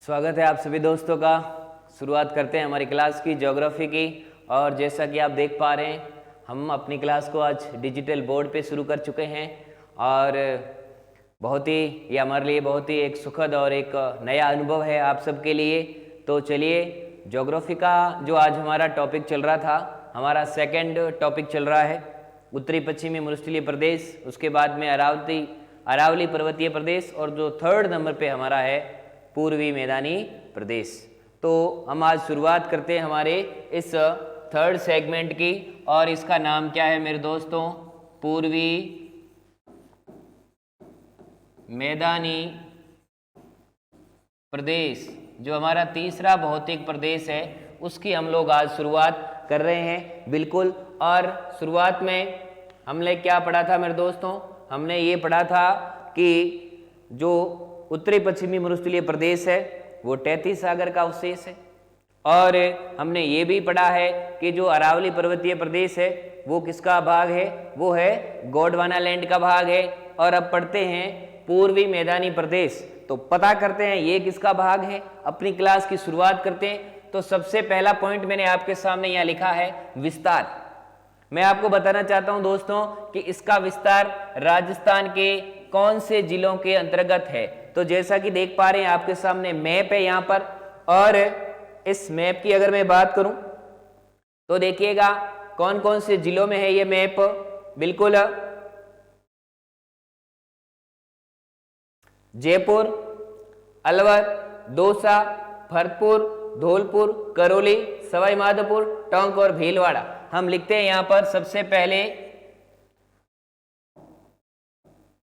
स्वागत है आप सभी दोस्तों का। शुरुआत करते हैं हमारी क्लास की ज्योग्राफी की। और जैसा कि आप देख पा रहे हैं, हम अपनी क्लास को आज डिजिटल बोर्ड पे शुरू कर चुके हैं और बहुत ही ये हमारे लिए बहुत ही एक सुखद और एक नया अनुभव है आप सबके लिए। तो चलिए, ज्योग्राफी का जो आज हमारा टॉपिक चल रहा था, हमारा सेकंड टॉपिक चल रहा है उत्तरी पश्चिमी मरुस्थलीय प्रदेश, उसके बाद में अरावली पर्वतीय प्रदेश और जो थर्ड नंबर पे हमारा है पूर्वी मैदानी प्रदेश। तो हम आज शुरुआत करते हैं हमारे इस थर्ड सेगमेंट की और इसका नाम क्या है मेरे दोस्तों? पूर्वी मैदानी प्रदेश। जो हमारा तीसरा भौतिक प्रदेश है उसकी हम लोग आज शुरुआत कर रहे हैं। बिल्कुल। और शुरुआत में हमने क्या पढ़ा था मेरे दोस्तों? हमने ये पढ़ा था कि जो उत्तरी पश्चिमी मरुस्थलीय प्रदेश है वो तैतीस सागर का अवशेष है। और हमने ये भी पढ़ा है कि जो अरावली पर्वतीय प्रदेश है वो किसका भाग है? वो है गोंडवाना लैंड का भाग है। और अब पढ़ते हैं पूर्वी मैदानी प्रदेश। तो पता करते हैं ये किसका भाग है, अपनी क्लास की शुरुआत करते हैं। तो सबसे पहला पॉइंट मैंने आपके सामने यहाँ लिखा है विस्तार। मैं आपको बताना चाहता हूं दोस्तों कि इसका विस्तार राजस्थान के कौन से जिलों के अंतर्गत है। तो जैसा कि देख पा रहे हैं आपके सामने मैप है यहाँ पर, और इस मैप की अगर मैं बात करूं तो देखिएगा कौन कौन से जिलों में है ये मैप। बिल्कुल, जयपुर, अलवर, दौसा, भरतपुर, धौलपुर, करौली, सवाई माधोपुर, टोंक और भीलवाड़ा। हम लिखते हैं यहां पर सबसे पहले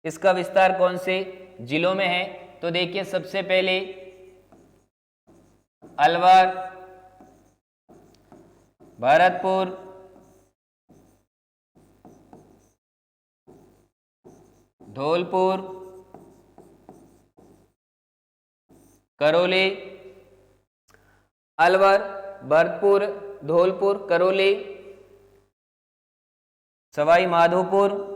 इसका विस्तार कौन से जिलों में है। तो देखिए सबसे पहले अलवर, भरतपुर, धौलपुर, करौली, अलवर, भरतपुर, धौलपुर, करौली, सवाई माधोपुर,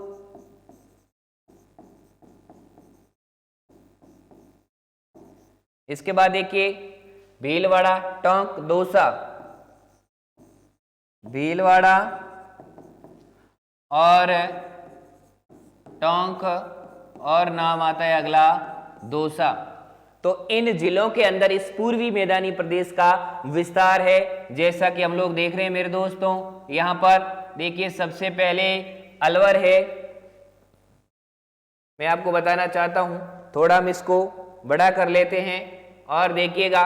इसके बाद देखिए भीलवाड़ा, टोंक, दौसा, भीलवाड़ा और टोंक, और नाम आता है अगला दौसा। तो इन जिलों के अंदर इस पूर्वी मैदानी प्रदेश का विस्तार है। जैसा कि हम लोग देख रहे हैं मेरे दोस्तों, यहां पर देखिए सबसे पहले अलवर है। मैं आपको बताना चाहता हूं, थोड़ा हम इसको बड़ा कर लेते हैं और देखिएगा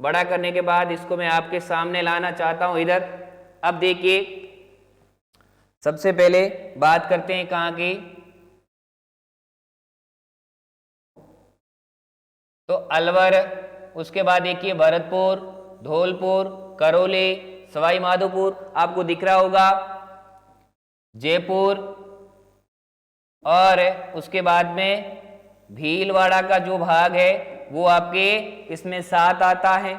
बड़ा करने के बाद इसको मैं आपके सामने लाना चाहता हूं इधर। अब देखिए सबसे पहले बात करते हैं कहां की? तो अलवर, उसके बाद देखिए भरतपुर, धौलपुर, करौली, सवाई माधोपुर, आपको दिख रहा होगा जयपुर, और उसके बाद में भीलवाड़ा का जो भाग है वो आपके इसमें साथ आता है।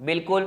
बिल्कुल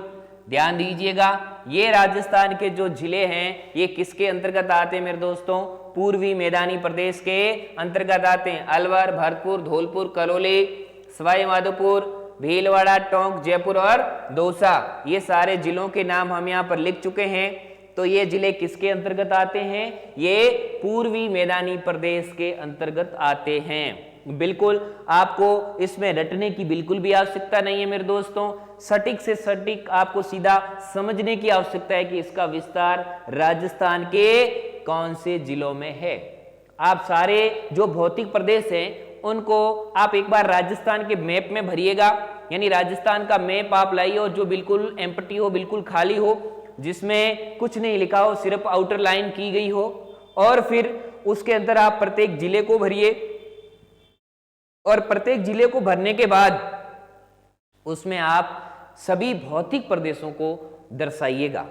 ध्यान दीजिएगा, ये राजस्थान के जो जिले हैं ये किसके अंतर्गत आते हैं मेरे दोस्तों? पूर्वी मैदानी प्रदेश के अंतर्गत आते हैं। अलवर, भरतपुर, धौलपुर, करौली, सवाई माधोपुर, भीलवाड़ा, टोंक, जयपुर और दौसा, ये सारे जिलों के नाम हम यहाँ पर लिख चुके हैं। तो ये जिले किसके अंतर्गत आते हैं? ये पूर्वी मैदानी प्रदेश के अंतर्गत आते हैं। बिल्कुल, आपको इसमें रटने की बिल्कुल भी आवश्यकता नहीं है मेरे दोस्तों। सटीक से सटीक आपको सीधा समझने की आवश्यकता है कि इसका विस्तार राजस्थान के कौन से जिलों में है। आप सारे जो भौतिक प्रदेश हैं उनको आप एक बार राजस्थान के मैप में भरिएगा, यानी राजस्थान का मैप आप लाइए और जो बिल्कुल एम्प्टी हो, बिल्कुल खाली हो, जिसमें कुछ नहीं लिखा हो, सिर्फ आउटर लाइन की गई हो, और फिर उसके अंदर आप प्रत्येक जिले को भरिए। और प्रत्येक जिले को भरने के बाद उसमें आप सभी भौतिक प्रदेशों को दर्शाइएगा।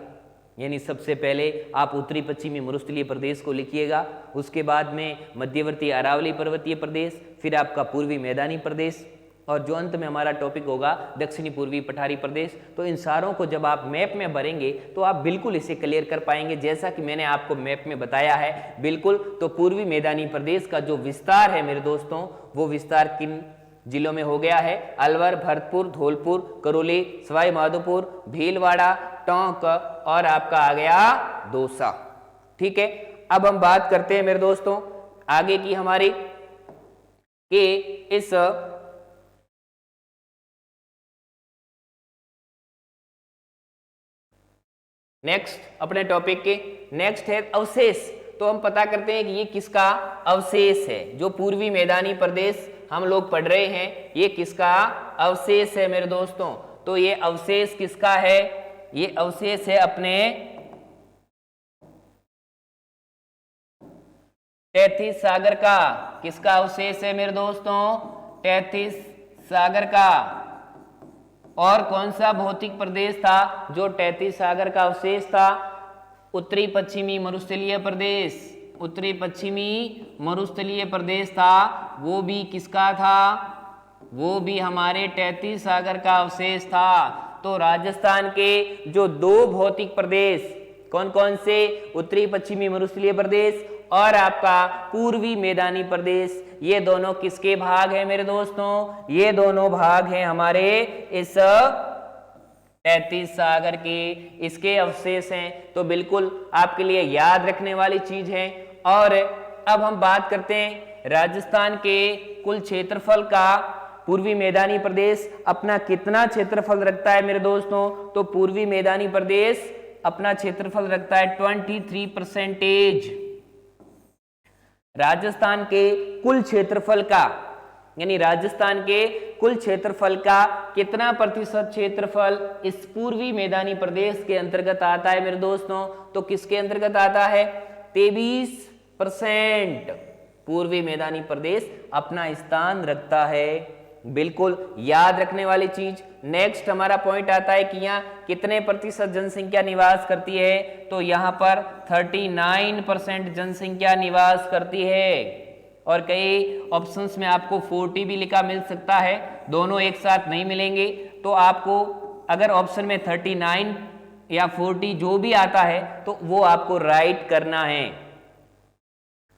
यानी सबसे पहले आप उत्तरी पश्चिमी मरुस्थलीय प्रदेश को लिखिएगा, उसके बाद में मध्यवर्ती अरावली पर्वतीय प्रदेश, फिर आपका पूर्वी मैदानी प्रदेश, और जो अंत में हमारा टॉपिक होगा दक्षिणी पूर्वी पठारी प्रदेश। तो इन सारों को जब आप मैप में भरेंगे तो आप बिल्कुल इसे क्लियर कर पाएंगे, जैसा कि मैंने आपको मैप में बताया है। बिल्कुल, तो पूर्वी मैदानी प्रदेश का जो विस्तार है मेरे दोस्तों, वो विस्तार किन जिलों में हो गया है अलवर, भरतपुर, धौलपुर, करौली, सवाई माधोपुर, भीलवाड़ा, टोंक और आपका आ गया दौसा। ठीक है, अब हम बात करते हैं मेरे दोस्तों आगे की हमारी कि इस नेक्स्ट अपने टॉपिक के नेक्स्ट है अवशेष। तो हम पता करते हैं कि ये किसका अवशेष है। जो पूर्वी मैदानी प्रदेश हम लोग पढ़ रहे हैं ये किसका अवशेष है मेरे दोस्तों। तो ये अवशेष किसका है, ये अवशेष है अपने तैतीस सागर का। किसका अवशेष है मेरे दोस्तों, तैतीस सागर का। और कौन सा भौतिक प्रदेश था जो तैतीस सागर का अवशेष था, उत्तरी पश्चिमी मरुस्थलीय प्रदेश। उत्तरी पश्चिमी मरुस्थलीय प्रदेश था, वो भी किसका था, वो भी हमारे तैतीस सागर का अवशेष था। तो राजस्थान के जो दो भौतिक प्रदेश कौन कौन से, उत्तरी पश्चिमी मरुस्थलीय प्रदेश और आपका पूर्वी मैदानी प्रदेश, ये दोनों किसके भाग हैं मेरे दोस्तों, ये दोनों भाग हैं हमारे इस तैतीस सागर के, इसके अवशेष हैं। तो बिल्कुल आपके लिए याद रखने वाली चीज है। और अब हम बात करते हैं राजस्थान के कुल क्षेत्रफल का। पूर्वी मैदानी प्रदेश अपना कितना क्षेत्रफल रखता है मेरे दोस्तों, तो पूर्वी मैदानी प्रदेश अपना क्षेत्रफल रखता है 23%। राजस्थान के कुल क्षेत्रफल का, यानी राजस्थान के कुल क्षेत्रफल का कितना प्रतिशत क्षेत्रफल इस पूर्वी मैदानी प्रदेश के अंतर्गत आता है मेरे दोस्तों, तो किसके अंतर्गत आता है, 23% पूर्वी मैदानी प्रदेश अपना स्थान रखता है। बिल्कुल याद रखने वाली चीज। नेक्स्ट हमारा पॉइंट आता है कि यहाँ कितने प्रतिशत जनसंख्या निवास करती है, तो यहाँ पर 39% जनसंख्या निवास करती है। और कई ऑप्शंस में आपको 40 भी लिखा मिल सकता है, दोनों एक साथ नहीं मिलेंगे। तो आपको अगर ऑप्शन में 39 या 40 जो भी आता है तो वो आपको राइट करना है।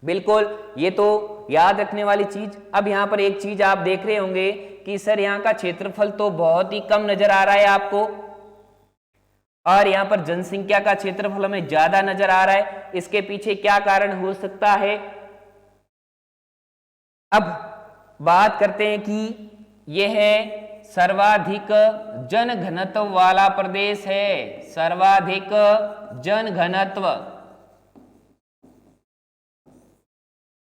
बिल्कुल, ये तो याद रखने वाली चीज। अब यहाँ पर एक चीज आप देख रहे होंगे कि सर यहाँ का क्षेत्रफल तो बहुत ही कम नजर आ रहा है आपको, और यहाँ पर जनसंख्या का क्षेत्रफल हमें ज्यादा नजर आ रहा है। इसके पीछे क्या कारण हो सकता है, अब बात करते हैं कि यह है सर्वाधिक जनघनत्व वाला प्रदेश है। सर्वाधिक जनघनत्व,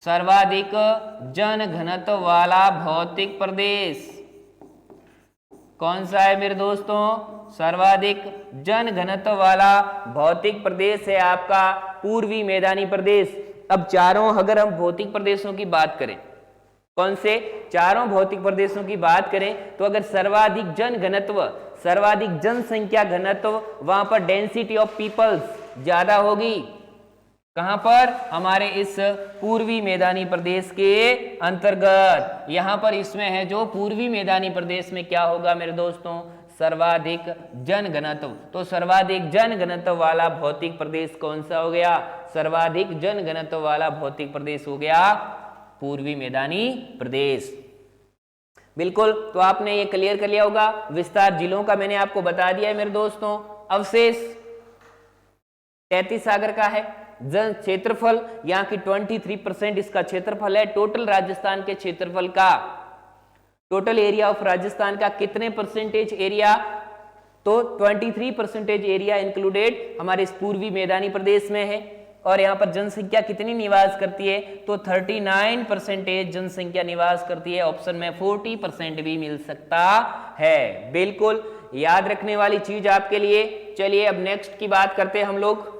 सर्वाधिक जनघनत्व वाला भौतिक प्रदेश कौन सा है मेरे दोस्तों, सर्वाधिक जनघनत्व वाला भौतिक प्रदेश है आपका पूर्वी मैदानी प्रदेश। अब चारों अगर हम भौतिक प्रदेशों की बात करें, कौन से चारों भौतिक प्रदेशों की बात करें, तो अगर सर्वाधिक जनघनत्व, सर्वाधिक जनसंख्या घनत्व, वहां पर डेंसिटी ऑफ पीपल्स ज्यादा होगी। कहां पर, हमारे इस पूर्वी मैदानी प्रदेश के अंतर्गत। यहां पर इसमें है जो पूर्वी मैदानी प्रदेश में क्या होगा मेरे दोस्तों, सर्वाधिक जनघनत्व। तो सर्वाधिक जनघनत्व वाला भौतिक प्रदेश कौन सा हो गया, सर्वाधिक जनघनत्व वाला भौतिक प्रदेश हो गया पूर्वी मैदानी प्रदेश। बिल्कुल, तो आपने ये क्लियर कर लिया होगा। विस्तार जिलों का मैंने आपको बता दिया है मेरे दोस्तों। अवशेष 33 सागर का है। जन क्षेत्रफल यहाँ की 23% इसका क्षेत्रफल है। टोटल राजस्थान के क्षेत्रफल का, टोटल एरिया ऑफ राजस्थान का कितने परसेंटेज एरिया, तो 23% एरिया इंक्लूडेड हमारे इस पूर्वी मैदानी प्रदेश में है। और यहाँ पर जनसंख्या कितनी निवास करती है, तो 39% जनसंख्या निवास करती है। ऑप्शन में 40% भी मिल सकता है। बिल्कुल याद रखने वाली चीज आपके लिए। चलिए अब नेक्स्ट की बात करते हैं हम लोग।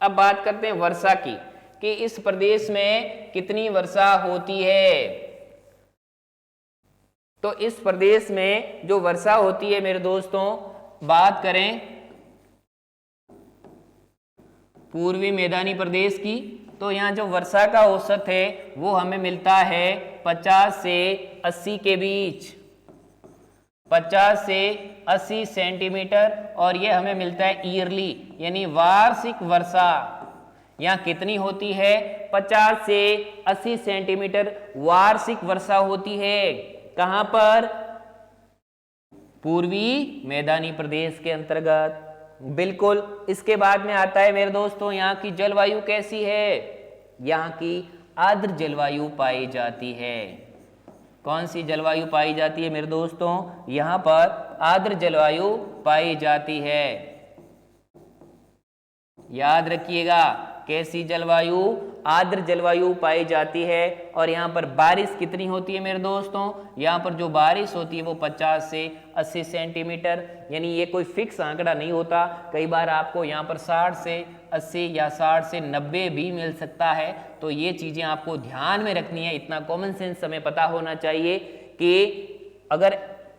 अब बात करते हैं वर्षा की, कि इस प्रदेश में कितनी वर्षा होती है। तो इस प्रदेश में जो वर्षा होती है मेरे दोस्तों, बात करें पूर्वी मैदानी प्रदेश की, तो यहाँ जो वर्षा का औसत है वो हमें मिलता है 50 से 80 के बीच, 50 से 80 सेंटीमीटर। और ये हमें मिलता है ईयरली, यानी वार्षिक वर्षा यहाँ कितनी होती है, 50 से 80 सेंटीमीटर वार्षिक वर्षा होती है। कहां पर? पूर्वी मैदानी प्रदेश के अंतर्गत। बिल्कुल। इसके बाद में आता है मेरे दोस्तों, यहाँ की जलवायु कैसी है? यहाँ की आर्द्र जलवायु पाई जाती है। कौन सी जलवायु पाई जाती है मेरे दोस्तों? यहाँ पर आर्द्र जलवायु पाई जाती है। याद रखिएगा, कैसी जलवायु? आर्द्र जलवायु पाई जाती है। और यहाँ पर बारिश कितनी होती है मेरे दोस्तों? यहाँ पर जो बारिश होती है वो 50 से 80 सेंटीमीटर, यानी ये कोई फिक्स आंकड़ा नहीं होता। कई बार आपको यहाँ पर 60 से 80 या 60 से 90 भी मिल सकता है। तो ये चीज़ें आपको ध्यान में रखनी है। इतना कॉमन सेंस हमें पता होना चाहिए कि अगर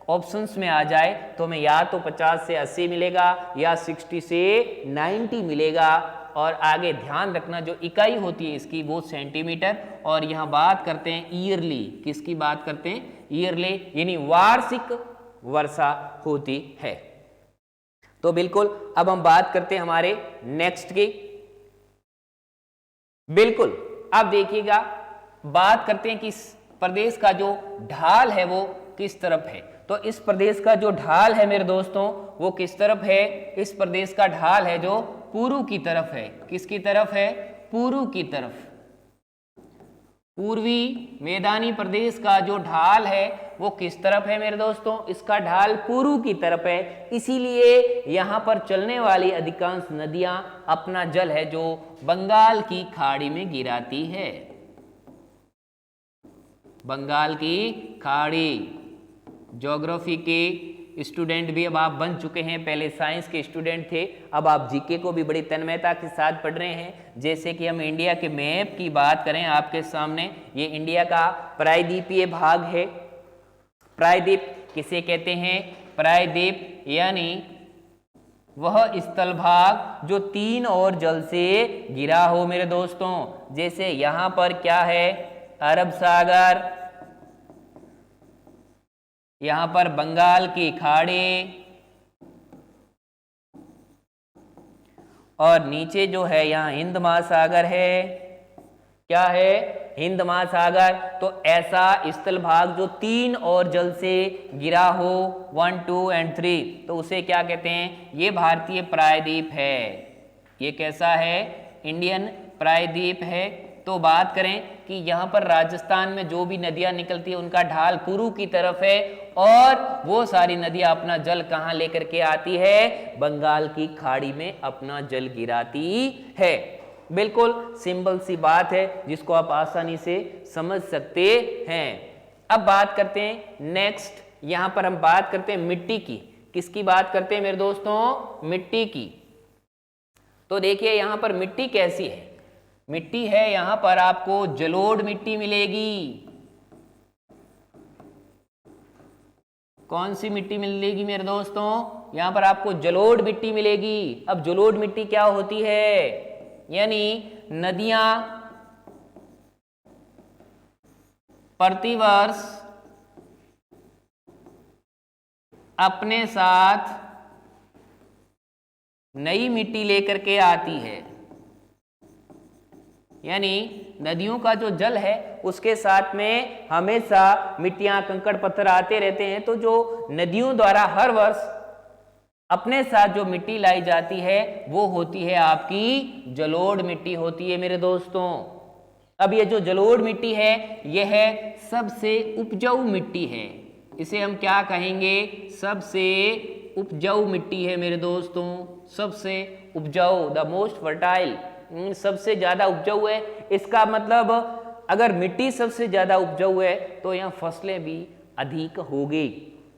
ऑप्शंस में आ जाए तो हमें या तो 50 से 80 मिलेगा या 60 से 90 मिलेगा। और आगे ध्यान रखना, जो इकाई होती है इसकी वो सेंटीमीटर। और यहाँ बात करते हैं ईयरली। किसकी बात करते हैं? ईयरली, यानी वार्षिक वर्षा होती है। तो बिल्कुल, अब हम बात करते हैं हमारे नेक्स्ट की। बिल्कुल, अब देखिएगा, बात करते हैं कि इस प्रदेश का जो ढाल है वो किस तरफ है। तो इस प्रदेश का जो ढाल है मेरे दोस्तों वो किस तरफ है? इस प्रदेश का ढाल है जो पूर्व की तरफ है। किसकी तरफ है? पूर्व की तरफ। पूर्वी मैदानी प्रदेश का जो ढाल है वो किस तरफ है मेरे दोस्तों? इसका ढाल पूर्व की तरफ है। इसीलिए यहां पर चलने वाली अधिकांश नदियां अपना जल है जो बंगाल की खाड़ी में गिराती है। बंगाल की खाड़ी। ज्योग्राफी के स्टूडेंट भी अब आप बन चुके हैं, पहले साइंस के स्टूडेंट थे, अब आप जीके को भी बड़ी तन्मयता के साथ पढ़ रहे हैं। जैसे कि हम इंडिया के मैप की बात करें आपके सामने, ये इंडिया का प्रायद्वीपीय भाग है। प्रायद्वीप किसे कहते हैं? प्रायद्वीप यानी वह स्थल भाग जो 3 ओर जल से घिरा हो मेरे दोस्तों। जैसे यहां पर क्या है? अरब सागर, यहां पर बंगाल की खाड़ी, और नीचे जो है यहाँ हिंद महासागर है। क्या है? हिंद महासागर। तो ऐसा स्थल भाग जो 3 और जल से घिरा हो, 1, 2 और 3, तो उसे क्या कहते हैं? ये भारतीय प्रायद्वीप है। ये कैसा है? इंडियन प्रायद्वीप है। तो बात करें कि यहाँ पर राजस्थान में जो भी नदियां निकलती है उनका ढाल पूर्व की तरफ है, और वो सारी नदियां अपना जल कहाँ लेकर के आती है? बंगाल की खाड़ी में अपना जल गिराती है। बिल्कुल सिंपल सी बात है जिसको आप आसानी से समझ सकते हैं। अब बात करते हैं नेक्स्ट, यहां पर हम बात करते हैं मिट्टी की। किसकी बात करते हैं मेरे दोस्तों? मिट्टी की। तो देखिए यहां पर मिट्टी कैसी है? मिट्टी है यहां पर आपको जलोढ़ मिट्टी मिलेगी। कौन सी मिट्टी मिलेगी मेरे दोस्तों? यहां पर आपको जलोढ़ मिट्टी मिलेगी। अब जलोढ़ मिट्टी क्या होती है? यानी नदियां प्रतिवर्ष अपने साथ नई मिट्टी लेकर के आती है। यानी नदियों का जो जल है उसके साथ में हमेशा मिट्टियां, कंकड़, पत्थर आते रहते हैं। तो जो नदियों द्वारा हर वर्ष अपने साथ जो मिट्टी लाई जाती है वो होती है आपकी जलोढ़ मिट्टी होती है मेरे दोस्तों। अब ये जो जलोढ़ मिट्टी है यह है सबसे उपजाऊ मिट्टी है। इसे हम क्या कहेंगे? सबसे उपजाऊ मिट्टी है मेरे दोस्तों। सबसे उपजाऊ, द मोस्ट फर्टाइल, सबसे ज्यादा उपजाऊ है। इसका मतलब अगर मिट्टी सबसे ज्यादा उपजाऊ है तो यहाँ फसलें भी अधिक होगी।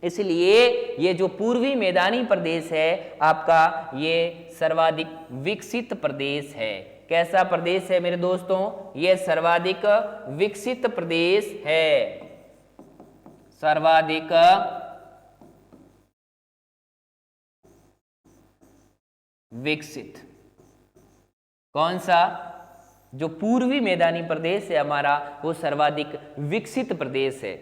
इसलिए ये जो पूर्वी मैदानी प्रदेश है आपका, ये सर्वाधिक विकसित प्रदेश है। कैसा प्रदेश है मेरे दोस्तों? ये सर्वाधिक विकसित प्रदेश है। सर्वाधिक विकसित। कौन सा? जो पूर्वी मैदानी प्रदेश है हमारा वो सर्वाधिक विकसित प्रदेश है।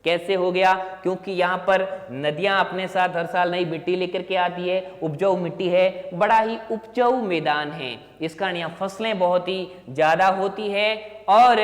कैसे हो गया? क्योंकि यहाँ पर नदियां अपने साथ हर साल नई मिट्टी लेकर के आती है, उपजाऊ मिट्टी है, बड़ा ही उपजाऊ मैदान है। इस कारण यहाँ फसलें बहुत ही ज्यादा होती है और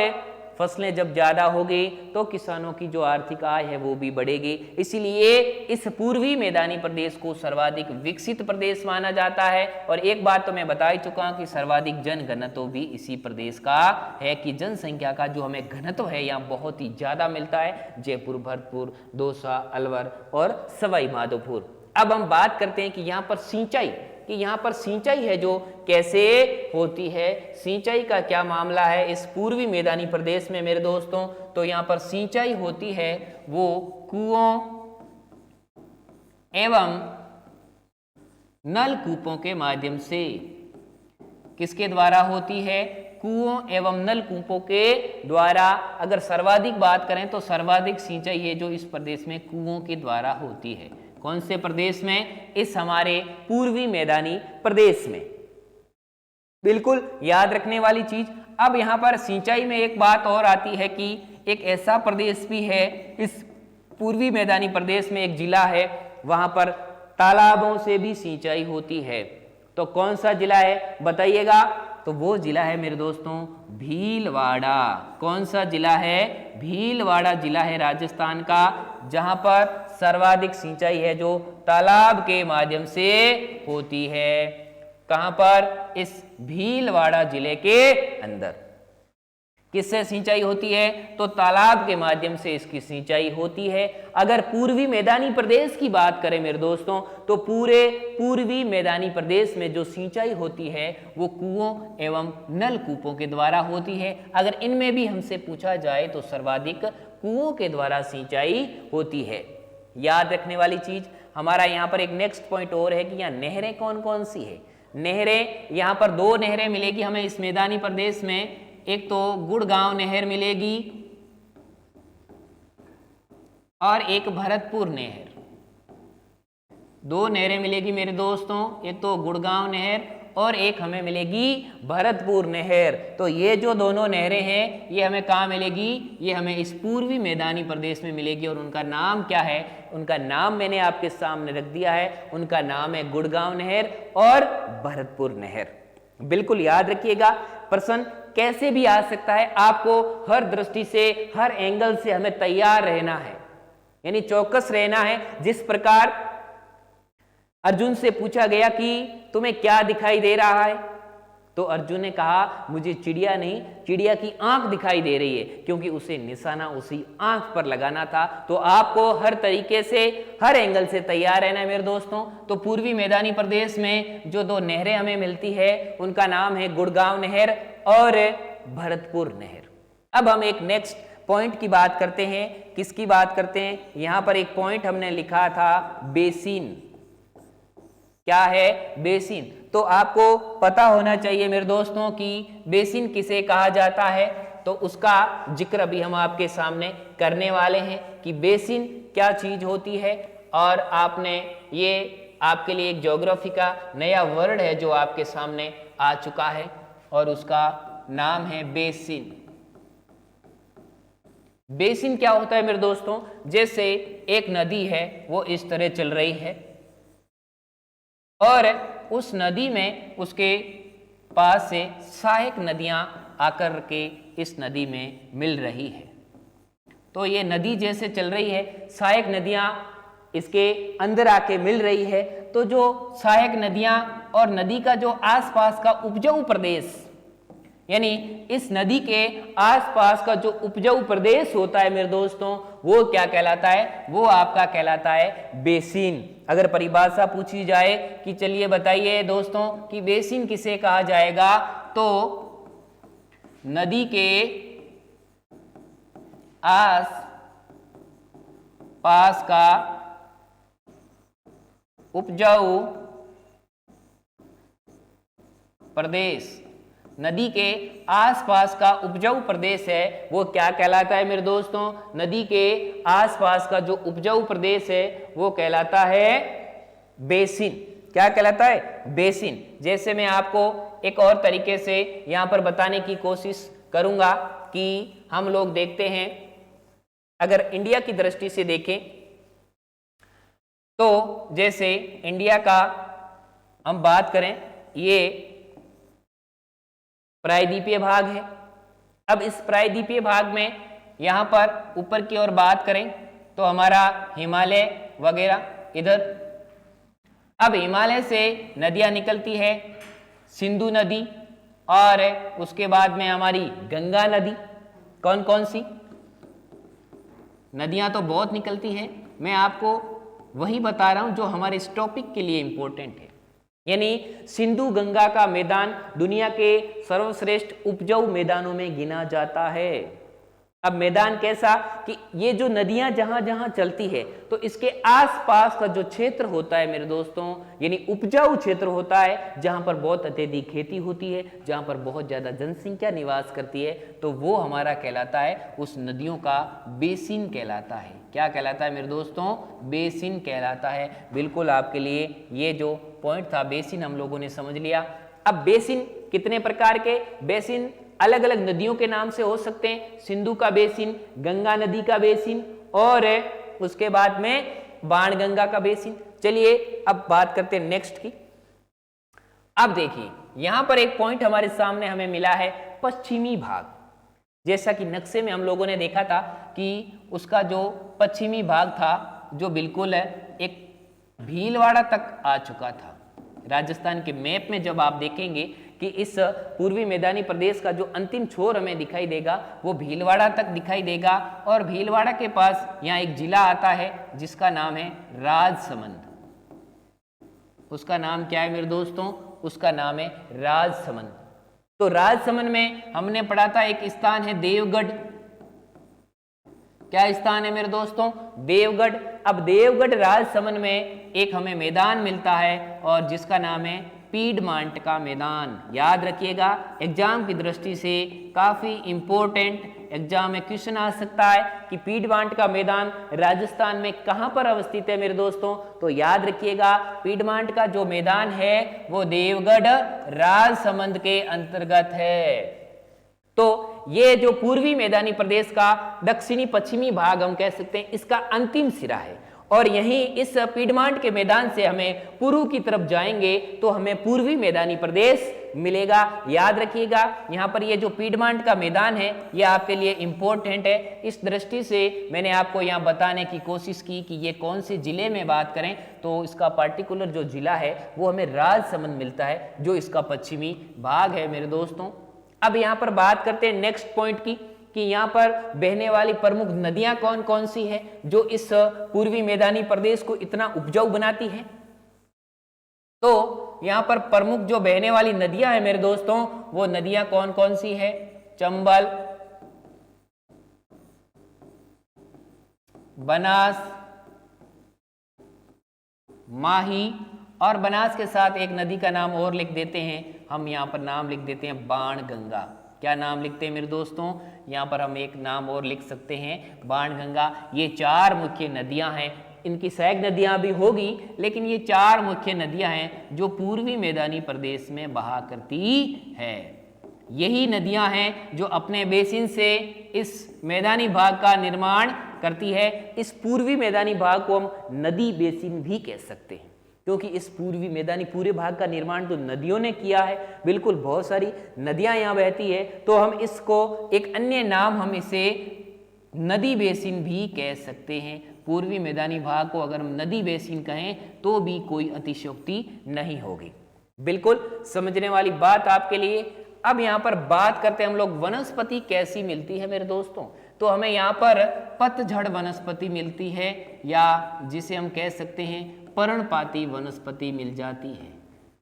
फसलें जब ज़्यादा होगी तो किसानों की जो आर्थिक आय है वो भी बढ़ेगी। इसीलिए इस पूर्वी मैदानी प्रदेश को सर्वाधिक विकसित प्रदेश माना जाता है। और एक बात तो मैं बता ही चुका हूँ कि सर्वाधिक जनघनत्व भी इसी प्रदेश का है, कि जनसंख्या का जो हमें घनत्व है यहाँ बहुत ही ज़्यादा मिलता है, जयपुर, भरतपुर, दौसा, अलवर और सवाई माधोपुर। अब हम बात करते हैं कि यहाँ पर सिंचाई, कि यहाँ पर सिंचाई है जो कैसे होती है, सिंचाई का क्या मामला है इस पूर्वी मैदानी प्रदेश में मेरे दोस्तों। तो यहाँ पर सिंचाई होती है वो कुओं एवं नलकूपों के माध्यम से। किसके द्वारा होती है? कुओं एवं नलकूपों के द्वारा। अगर सर्वाधिक बात करें तो सर्वाधिक सिंचाई है जो इस प्रदेश में कुओं के द्वारा होती है। कौन से प्रदेश में? इस हमारे पूर्वी मैदानी प्रदेश में। बिल्कुल याद रखने वाली चीज। अब यहां पर सिंचाई में एक बात और आती है कि एक ऐसा प्रदेश भी है, इस पूर्वी मैदानी प्रदेश में एक जिला है, वहां पर तालाबों से भी सिंचाई होती है। तो कौन सा जिला है बताइएगा? तो वो जिला है मेरे दोस्तों भीलवाड़ा। कौन सा जिला है? भीलवाड़ा जिला है राजस्थान का, जहां पर सर्वाधिक सिंचाई है जो तालाब के माध्यम से होती है। कहां पर? इस भीलवाड़ा जिले के अंदर। किससे सिंचाई होती है? तो तालाब के माध्यम से इसकी सिंचाई होती है। अगर पूर्वी मैदानी प्रदेश की बात करें मेरे दोस्तों, तो पूरे पूर्वी मैदानी प्रदेश में जो सिंचाई होती है वो कुओं एवं नलकूपों के द्वारा होती है। अगर इनमें भी हमसे पूछा जाए तो सर्वाधिक कुओं के द्वारा सिंचाई होती है। याद रखने वाली चीज हमारा यहाँ पर एक नेक्स्ट पॉइंट और है कि यहाँ नहरें कौन कौन सी है। नहरें, यहाँ पर दो नहरें मिलेगी हमें इस मैदानी प्रदेश में। एक तो गुड़गांव नहर मिलेगी और एक भरतपुर नहर। दो नहरें मिलेगी मेरे दोस्तों, एक तो गुड़गांव नहर और एक हमें मिलेगी भरतपुर नहर। तो ये जो दोनों नहरें हैं ये हमें कहाँ मिलेगी? ये हमें इस पूर्वी मैदानी प्रदेश में मिलेगी। और उनका नाम क्या है? उनका नाम मैंने आपके सामने रख दिया है। उनका नाम है गुड़गांव नहर और भरतपुर नहर। बिल्कुल याद रखिएगा। प्रश्न कैसे भी आ सकता है, आपको हर दृष्टि से, हर एंगल से हमें तैयार रहना है, यानी चौकस रहना है। जिस प्रकार अर्जुन से पूछा गया कि तुम्हें क्या दिखाई दे रहा है, तो अर्जुन ने कहा मुझे चिड़िया नहीं, चिड़िया की आंख दिखाई दे रही है, क्योंकि उसे निशाना उसी आंख पर लगाना था। तो आपको हर तरीके से, हर एंगल से तैयार रहना है मेरे दोस्तों। तो पूर्वी मैदानी प्रदेश में जो दो नहरें हमें मिलती है उनका नाम है गुड़गांव नहर और भरतपुर नहर। अब हम एक नेक्स्ट पॉइंट की बात करते हैं। किसकी बात करते हैं? यहां पर एक पॉइंट हमने लिखा था बेसिन। क्या है? बेसिन। तो आपको पता होना चाहिए मेरे दोस्तों कि बेसिन किसे कहा जाता है। तो उसका जिक्र अभी हम आपके सामने करने वाले हैं कि बेसिन क्या चीज होती है। और आपने ये आपके लिए एक ज्योग्राफी का नया वर्ड है जो आपके सामने आ चुका है और उसका नाम है बेसिन। बेसिन क्या होता है मेरे दोस्तों? जैसे एक नदी है वो इस तरह चल रही है और उस नदी में उसके पास से सहायक नदियां आकर के इस नदी में मिल रही है। तो ये नदी जैसे चल रही है, सहायक नदियां इसके अंदर आके मिल रही है। तो जो सहायक नदियां और नदी का जो आसपास का उपजाऊ प्रदेश, यानी इस नदी के आसपास का जो उपजाऊ प्रदेश होता है मेरे दोस्तों, वो क्या कहलाता है? वो आपका कहलाता है बेसिन। अगर परिभाषा पूछी जाए कि चलिए बताइए दोस्तों कि बेसिन किसे कहा जाएगा, तो नदी के आस पास का उपजाऊ प्रदेश, नदी के आसपास का उपजाऊ प्रदेश है वो क्या कहलाता है मेरे दोस्तों? नदी के आसपास का जो उपजाऊ प्रदेश है वो कहलाता है बेसिन। क्या कहलाता है? बेसिन। जैसे मैं आपको एक और तरीके से यहां पर बताने की कोशिश करूंगा कि हम लोग देखते हैं, अगर इंडिया की दृष्टि से देखें तो जैसे इंडिया का हम बात करें, ये प्रायद्वीपीय भाग है। अब इस प्रायद्वीपीय भाग में यहाँ पर ऊपर की ओर बात करें तो हमारा हिमालय वगैरह इधर। अब हिमालय से नदियां निकलती है, सिंधु नदी और उसके बाद में हमारी गंगा नदी। कौन कौन सी नदियां तो बहुत निकलती हैं, मैं आपको वही बता रहा हूं जो हमारे इस टॉपिक के लिए इंपॉर्टेंट है। यानी सिंधु गंगा का मैदान दुनिया के सर्वश्रेष्ठ उपजाऊ मैदानों में गिना जाता है। अब मैदान कैसा कि ये जो नदियां जहां जहां चलती है तो इसके आसपास का जो क्षेत्र होता है मेरे दोस्तों, यानी उपजाऊ क्षेत्र होता है, जहां पर बहुत अत्यधिक खेती होती है, जहां पर बहुत ज्यादा जनसंख्या निवास करती है, तो वो हमारा कहलाता है, उस नदियों का बेसिन कहलाता है। क्या कहलाता है मेरे दोस्तों? बेसिन कहलाता है। बिल्कुल आपके लिए ये जो पॉइंट था बेसिन हम लोगों ने समझ लिया। अब बेसिन कितने प्रकार के? बेसिन अलग अलग नदियों के नाम से हो सकते हैं। सिंधु का बेसिन, गंगा नदी का बेसिन और उसके बाद में बाणगंगा का बेसिन। चलिए अब बात करते हैं नेक्स्ट की। अब देखिए यहां पर एक पॉइंट हमारे सामने हमें मिला है, पश्चिमी भाग। जैसा कि नक्शे में हम लोगों ने देखा था कि उसका जो पश्चिमी भाग था जो बिल्कुल एक भीलवाड़ा तक आ चुका था। राजस्थान के मैप में जब आप देखेंगे कि इस पूर्वी मैदानी प्रदेश का जो अंतिम छोर हमें दिखाई देगा वो भीलवाड़ा तक दिखाई देगा, और भीलवाड़ा के पास यहाँ एक जिला आता है जिसका नाम है राजसमंद। उसका नाम क्या है मेरे दोस्तों? उसका नाम है राजसमंद। तो राजसमंद में हमने पढ़ा था एक स्थान है देवगढ़। क्या स्थान है मेरे दोस्तों? देवगढ़। अब देवगढ़ राजसमंद में एक हमें मैदान मिलता है और जिसका नाम है पीडमांट का मैदान। याद रखिएगा, एग्जाम की दृष्टि से काफी इंपॉर्टेंट एग्जाम में क्वेश्चन आ सकता है कि पीडमांट का मैदान राजस्थान में कहां पर अवस्थित है मेरे दोस्तों। तो याद रखिएगा, पीडमांट का जो मैदान है वो देवगढ़ राजसमंद के अंतर्गत है। तो ये जो पूर्वी मैदानी प्रदेश का दक्षिणी पश्चिमी भाग हम कह सकते हैं, इसका अंतिम सिरा है। और यहीं इस पीडमांट के मैदान से हमें पूर्व की तरफ जाएंगे तो हमें पूर्वी मैदानी प्रदेश मिलेगा। याद रखिएगा, यहाँ पर ये जो पीडमांट का मैदान है ये आपके लिए इंपॉर्टेंट है। इस दृष्टि से मैंने आपको यहाँ बताने की कोशिश की कि ये कौन से जिले में बात करें तो इसका पार्टिकुलर जो जिला है वो हमें राजसमंद मिलता है, जो इसका पश्चिमी भाग है मेरे दोस्तों। अब यहाँ पर बात करते हैं नेक्स्ट पॉइंट की कि यहाँ पर बहने वाली प्रमुख नदियां कौन कौन सी है जो इस पूर्वी मैदानी प्रदेश को इतना उपजाऊ बनाती है। तो यहाँ पर प्रमुख जो बहने वाली नदियां हैं मेरे दोस्तों, वो नदियां कौन कौन सी है? चंबल, बनास, माही, और बनास के साथ एक नदी का नाम और लिख देते हैं हम, यहाँ पर नाम लिख देते हैं बाणगंगा। क्या नाम लिखते हैं मेरे दोस्तों? यहाँ पर हम एक नाम और लिख सकते हैं बाणगंगा। ये चार मुख्य नदियां हैं, इनकी सहायक नदियां भी होगी, लेकिन ये चार मुख्य नदियां हैं जो पूर्वी मैदानी प्रदेश में बहा करती है। यही नदियां हैं जो अपने बेसिन से इस मैदानी भाग का निर्माण करती है। इस पूर्वी मैदानी भाग को हम नदी बेसिन भी कह सकते हैं, क्योंकि इस पूर्वी मैदानी पूरे भाग का निर्माण तो नदियों ने किया है। बिल्कुल, बहुत सारी नदियां यहाँ बहती है, तो हम इसको एक अन्य नाम हम इसे नदी बेसिन भी कह सकते हैं। पूर्वी मैदानी भाग को अगर हम नदी बेसिन कहें तो भी कोई अतिशयोक्ति नहीं होगी। बिल्कुल समझने वाली बात आपके लिए। अब यहाँ पर बात करते हैं हम लोग वनस्पति कैसी मिलती है मेरे दोस्तों। तो हमें यहाँ पर पतझड़ वनस्पति मिलती है, या जिसे हम कह सकते हैं पर्णपाती वनस्पति मिल जाती है।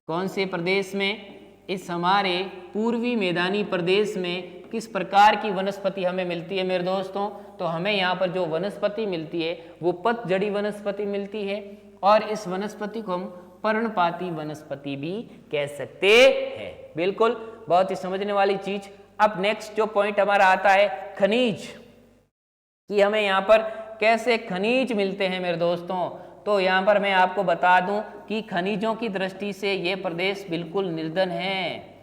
कौन से प्रदेश में? इस हमारे पूर्वी मैदानी प्रदेश में किस प्रकार की वनस्पति हमें मिलती है मेरे दोस्तों? तो हमें यहाँ पर जो वनस्पति मिलती है वो पतझड़ी वनस्पति मिलती है, और इस वनस्पति को हम पर्णपाती वनस्पति भी कह सकते हैं। बिल्कुल, बहुत ही समझने वाली चीज। अब नेक्स्ट जो पॉइंट हमारा आता है खनिज, कि हमें यहाँ पर कैसे खनिज मिलते हैं मेरे दोस्तों। तो यहाँ पर मैं आपको बता दूं कि खनिजों की दृष्टि से ये प्रदेश बिल्कुल निर्धन है।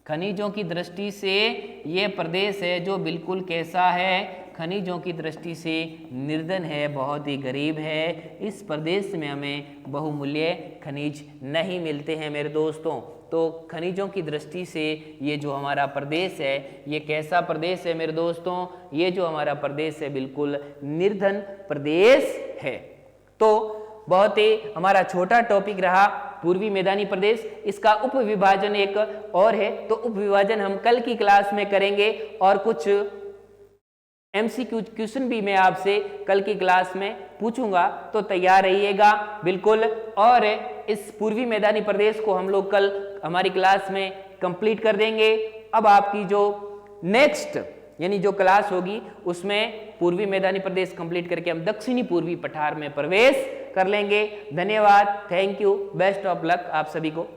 खनिजों की दृष्टि से ये प्रदेश है जो बिल्कुल कैसा है? खनिजों की दृष्टि से निर्धन है, बहुत ही गरीब है। इस प्रदेश में हमें बहुमूल्य खनिज नहीं मिलते हैं मेरे दोस्तों। तो खनिजों की दृष्टि से ये जो हमारा प्रदेश है ये कैसा प्रदेश है मेरे दोस्तों, ये जो हमारा प्रदेश है बिल्कुल निर्धन प्रदेश है। तो बहुत ही हमारा छोटा टॉपिक रहा पूर्वी मैदानी प्रदेश, इसका उप विभाजन एक और है, तो उप विभाजन हम कल की क्लास में करेंगे और कुछ MCQ क्वेश्चन भी मैं आपसे कल की क्लास में पूछूंगा, तो तैयार रहिएगा बिल्कुल। और इस पूर्वी मैदानी प्रदेश को हम लोग कल हमारी क्लास में कंप्लीट कर देंगे। अब आपकी जो नेक्स्ट यानी जो क्लास होगी उसमें पूर्वी मैदानी प्रदेश कंप्लीट करके हम दक्षिणी पूर्वी पठार में प्रवेश कर लेंगे। धन्यवाद, thank you, best of luck आप सभी को।